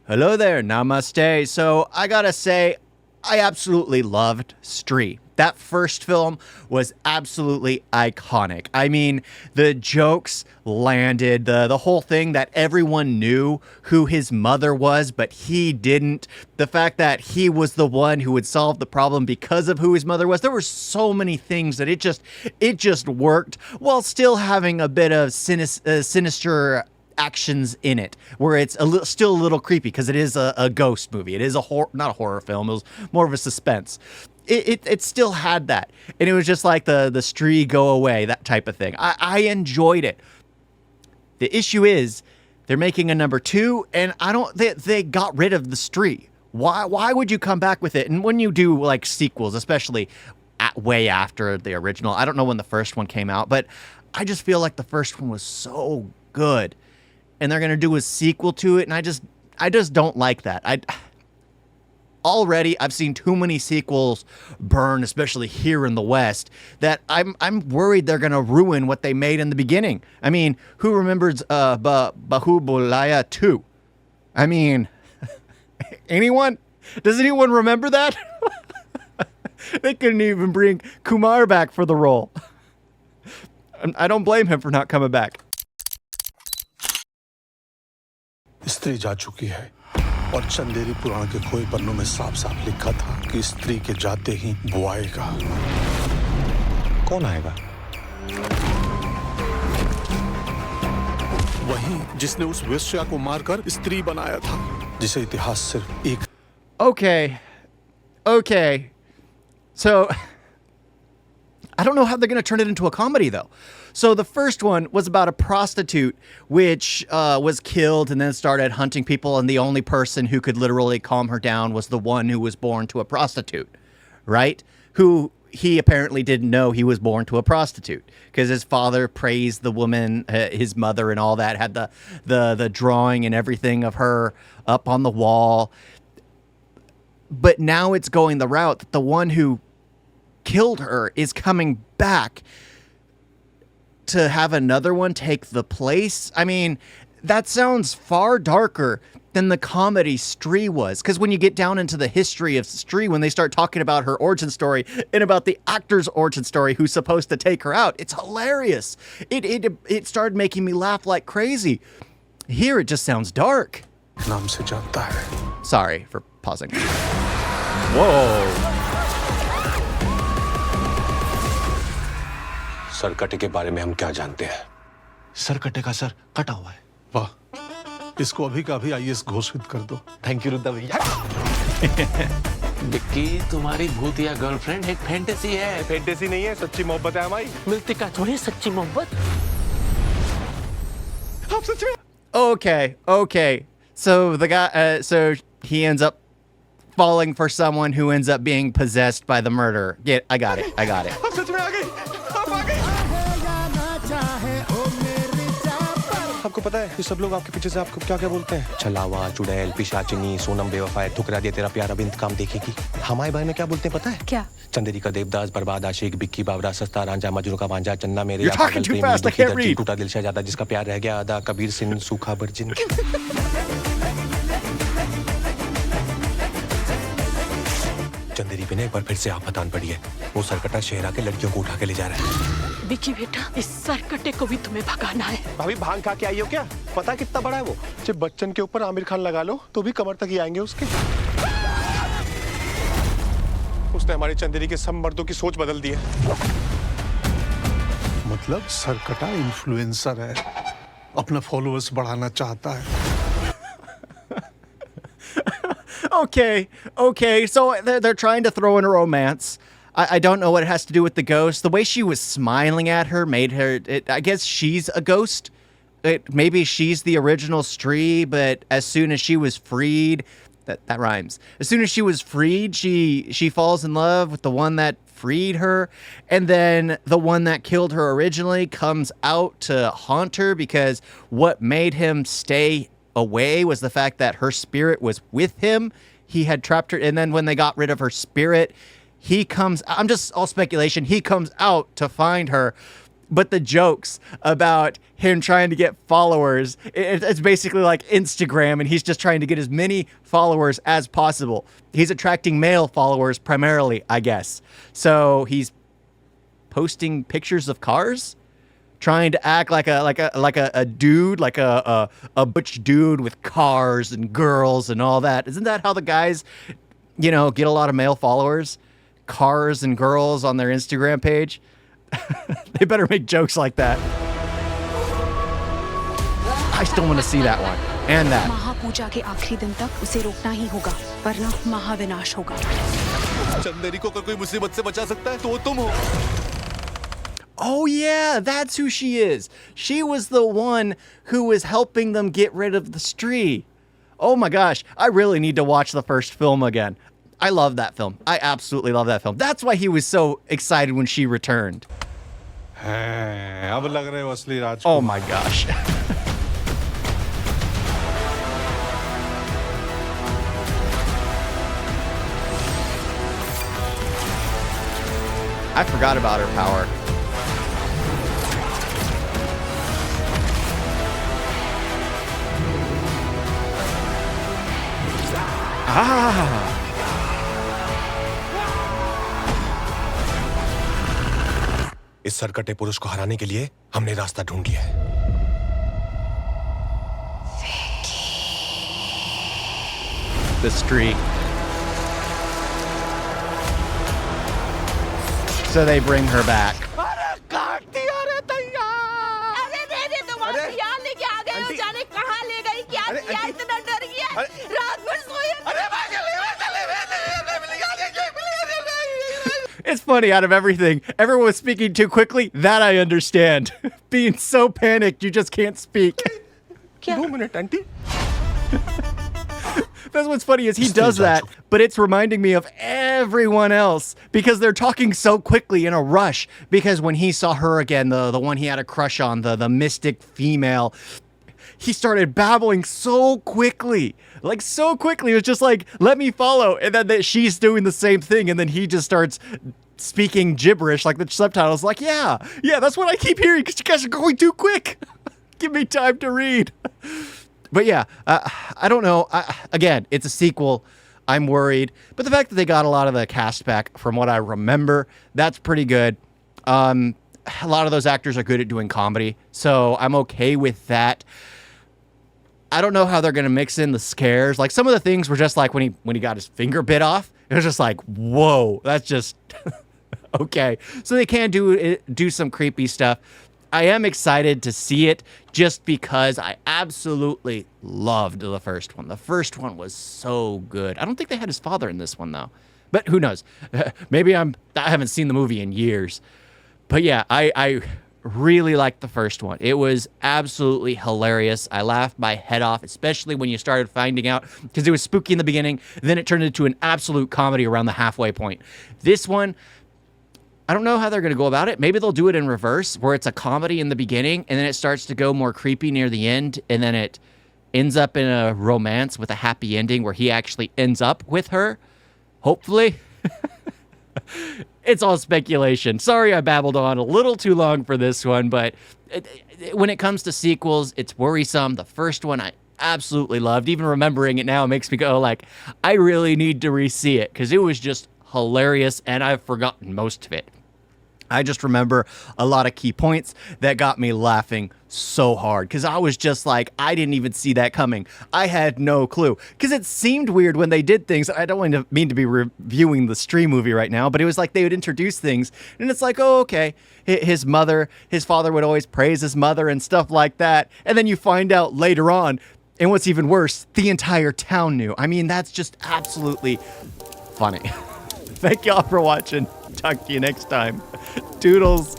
Hello there, namaste. So I gotta say, I absolutely loved Stree. That first film was absolutely iconic. I mean, the jokes landed, the whole thing that everyone knew who his mother was, but he didn't. The fact that he was the one who would solve the problem because of who his mother was. There were so many things that it just worked while still having a bit of sinister actions in it, where it's still a little creepy because it is a ghost movie. It is not a horror film. It was more of a suspense. It still had that, and it was just like the Stree go away, that type of thing. I enjoyed it. The issue is they're making a number 2, and they got rid of the Stree. Why would you come back with it? And when you do like sequels, especially way after the original, I don't know when the first one came out, but I just feel like the first one was so good. And they're gonna do a sequel to it, and I just don't like that. I've seen too many sequels burn, especially here in the West, that I'm worried they're gonna ruin what they made in the beginning. I mean, who remembers Bahubulaya 2? I mean, anyone? Does anyone remember that? They couldn't even bring Kumar back for the role. I don't blame him for not coming back. स्त्री जा चुकी है और चंदेरी पुराण के खोए पन्नों में साफ साफ लिखा था कि स्त्री के जाते ही वो आएगा। कौन आएगा? वही जिसने उस वेश्या को मारकर स्त्री बनाया था, जिसे इतिहास सिर्फ एक। Okay. So I don't know how they're going to turn it into a comedy, though. So the first one was about a prostitute which was killed and then started hunting people, and the only person who could literally calm her down was the one who was born to a prostitute, right? Who he apparently didn't know he was born to a prostitute because his father praised the woman, his mother and all that, had the drawing and everything of her up on the wall. But now it's going the route that the one who killed her is coming back to have another one take the place. I mean, that sounds far darker than the comedy Stree was. Because when you get down into the history of Stree, when they start talking about her origin story and about the actor's origin story who's supposed to take her out, it's hilarious. It started making me laugh like crazy. Here, it just sounds dark. नाम से जानता है। Sorry for pausing. Whoa. Sarkate के बारे में हम क्या जानते हैं? सरकटे का सर कटा हुआ है। वाह, इसको अभी का अभी आईएएस घोषित कर दो। थैंक यू रुद्दा भैया। विक्की, तुम्हारी भूतिया गर्लफ्रेंड एक फैंटेसी है। फैंटेसी नहीं है, सच्ची मोहब्बत है हमारी। मिलती का थोड़ी सच्ची मोहब्बत। आप सच में? Okay. So the guy, so he ends up falling for someone who ends up being possessed by the murderer. I got it. आप सच में आ गई? आप आ गई? आपको पता है ये सब लोग आपके पीछे से आपको क्या क्या बोलते हैं? छलावा, चुड़ैल, पिशाचिनी, सोनम बेवफा, ठुकरा दिया तेरा प्यार अब इंतकाम देखेगी। हमारे बारे में क्या बोलते हैं पता है? क्या? चंदेरी का देवदास, बर्बाद आशिक, बिक्की बावरा, सस्ता रांझा, मजनू का भांजा, चन्ना मेरे You're talking too fast, I can't read. टूटा दिल शहजादा, जिसका प्यार रह गया आधा, कबीर सिंह, सूखा बर्जिन। चंदेरी पे ने एक बार फिर से आफतान पड़ी है। वो सरकटा शहरा के लड़कियों को उठा के ले जा रहा है। विक्की बेटा, इस सरकटे को भी तुम्हें भगाना है। भाभी भांग खा के आई हो क्या? पता कितना बड़ा है वो? जब बच्चन के ऊपर आमिर खान लगा लो तो भी कमर तक ही आएंगे उसके। उसने हमारी चंदेरी के सब मर्दों की सोच बदल दी है। मतलब सरकटा इन्फ्लुएंसर है, अपना फॉलोअर्स बढ़ाना चाहता है। Okay. So they're trying to throw in a romance. I don't know what it has to do with the ghost. The way she was smiling at her made her... I guess she's a ghost. Maybe she's the original Stree, but as soon as she was freed... That rhymes. As soon as she was freed, she falls in love with the one that freed her. And then the one that killed her originally comes out to haunt her because what made him stay away was the fact that her spirit was with him. He had trapped her. And then when they got rid of her spirit, he comes... I'm just all speculation. He comes out to find her. But the jokes about him trying to get followers, it's basically like Instagram, and he's just trying to get as many followers as possible. He's attracting male followers primarily, I guess. So he's posting pictures of cars, trying to act like a dude, like a butch dude with cars and girls and all that. Isn't that how the guys, get a lot of male followers? Cars and girls on their Instagram page? They better make jokes like that. I still want to see that one. And that. महापूजा के आखिरी दिन तक उसे रोकना ही होगा, वरना महाविनाश होगा। चंदेरी को अगर कोई मुसीबत से बचा सकता है तो वो तुम हो। Oh yeah, that's who she is. She was the one who was helping them get rid of the Stree. Oh my gosh, I really need to watch the first film again. I love that film. I absolutely love that film. That's why he was so excited when she returned. अब लग रहे हो असली राजकुमार। Oh my gosh. I forgot about her power. Ah. इस सरकटे पुरुष को हराने के लिए हमने रास्ता ढूंढ लिया है। The Stree. So they bring her back. It's funny, out of everything, everyone was speaking too quickly. That I understand. Being so panicked, you just can't speak. 2 minute, auntie. That's what's funny is he does that, but it's reminding me of everyone else because they're talking so quickly in a rush. Because when he saw her again, the one he had a crush on, the mystic female, he started babbling so quickly. Like so quickly. It was just like, let me follow. And then she's doing the same thing. And then he just starts speaking gibberish like the subtitles. Like, yeah, that's what I keep hearing because you guys are going too quick. Give me time to read. But yeah, I don't know. Again, it's a sequel. I'm worried. But the fact that they got a lot of the cast back from what I remember, that's pretty good. A lot of those actors are good at doing comedy. So I'm okay with that. I don't know how they're going to mix in the scares. Like some of the things were just like when he got his finger bit off. It was just like, whoa, that's just okay. So they can do some creepy stuff. I am excited to see it just because I absolutely loved the first one. The first one was so good. I don't think they had his father in this one though, but who knows? Maybe I haven't seen the movie in years. But yeah, I really liked the first one. It was absolutely hilarious. I laughed my head off, especially when you started finding out, because it was spooky in the beginning, then it turned into an absolute comedy around the halfway point. This one, I don't know how they're going to go about it. Maybe they'll do it in reverse, where it's a comedy in the beginning, and then it starts to go more creepy near the end, and then it ends up in a romance with a happy ending where he actually ends up with her. Hopefully. It's all speculation. Sorry I babbled on a little too long for this one, but when it comes to sequels, it's worrisome. The first one I absolutely loved. Even remembering it now makes me go like, I really need to re-see it because it was just hilarious and I've forgotten most of it. I just remember a lot of key points that got me laughing so hard because I was just like, I didn't even see that coming. I had no clue because it seemed weird when they did things. I don't mean to be reviewing the Stree movie right now, but it was like they would introduce things and it's like, oh, okay. His father would always praise his mother and stuff like that. And then you find out later on, and what's even worse, the entire town knew. I mean, that's just absolutely funny. Thank y'all for watching. Talk to you next time. Toodles.